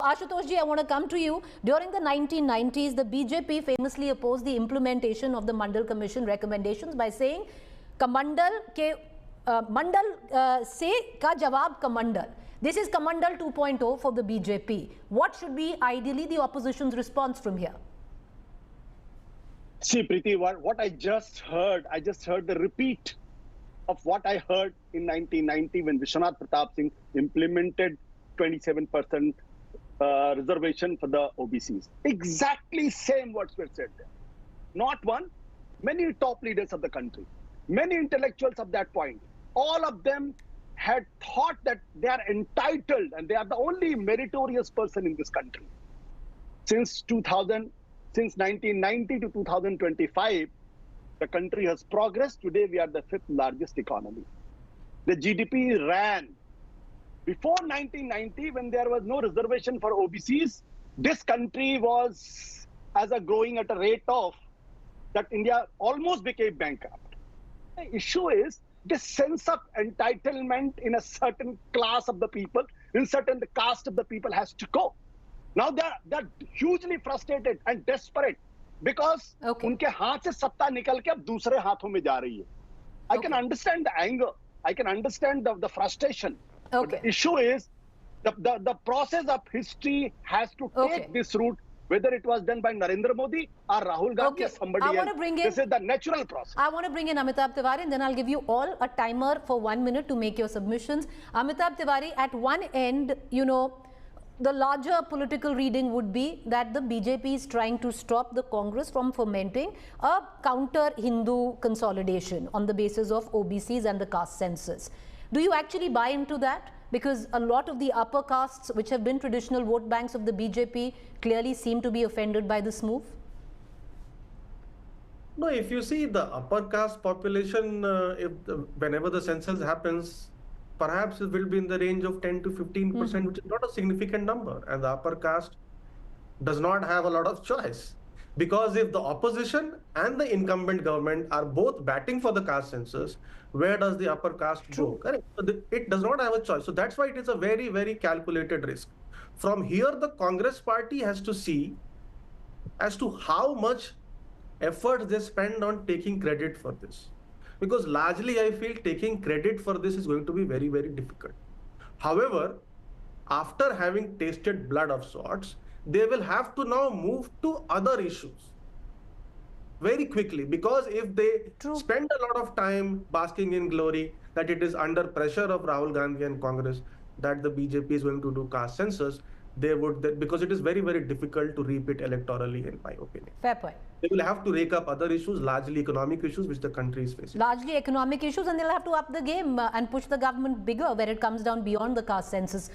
Ashutosh ji, I want to come to you. During the 1990s, the BJP famously opposed the implementation of the Mandal Commission recommendations by saying, Kamandal ke Mandal se ka jawab Kamandal. This is Kamandal 2.0 for the BJP. What should be ideally the opposition's response from here? See, Preeti, what I just heard the repeat of what I heard in 1990 when Vishwanath Pratap Singh implemented 27% reservation for the OBCs. Exactly same words were said there. Not one, many top leaders of the country, many intellectuals of that point, all of them had thought that they are entitled and they are the only meritorious person in this country. Since 1990 to 2025, the country has progressed. Today, we are the 5th largest economy. The GDP ran. Before 1990, when there was no reservation for OBCs, this country was growing at a rate of that India almost became bankrupt. The issue is this sense of entitlement in a certain class of the people, in certain caste of the people has to go. Now they're hugely frustrated and desperate because उनके हाथ से सत्ता निकल के अब दूसरे हाथों में जा रही है. I can understand the anger. I can understand the frustration. But the issue is the process of history has to take this route, whether it was done by Narendra Modi or Rahul Gandhi or somebody else. This is the natural process. I want to bring in Amitabh Tiwari and then I'll give you all a timer for 1 minute to make your submissions. Amitabh Tiwari, at one end, you know, the larger political reading would be that the BJP is trying to stop the Congress from fomenting a counter-Hindu consolidation on the basis of OBCs and the caste census. Do you actually buy into that? Because a lot of the upper castes, which have been traditional vote banks of the BJP, clearly seem to be offended by this move. No, if you see the upper caste population, whenever the census happens, perhaps it will be in the range of 10 to 15%, which is not a significant number. And the upper caste does not have a lot of choice. Because if the opposition and the incumbent government are both batting for the caste census, where does the upper caste go? Correct. So it does not have a choice. So that's why it is a very, very calculated risk. From here, the Congress party has to see as to how much effort they spend on taking credit for this. Because largely, I feel taking credit for this is going to be very, very difficult. However, after having tasted blood of sorts, they will have to now move to other issues very quickly, because if they spend a lot of time basking in glory that it is under pressure of Rahul Gandhi and Congress that the BJP is going to do caste census, they would, because it is very, very difficult to reap it electorally, in my opinion. Fair point. They will have to rake up other issues, largely economic issues, which the country is facing. Largely economic issues, and they'll have to up the game and push the government bigger where it comes down beyond the caste census.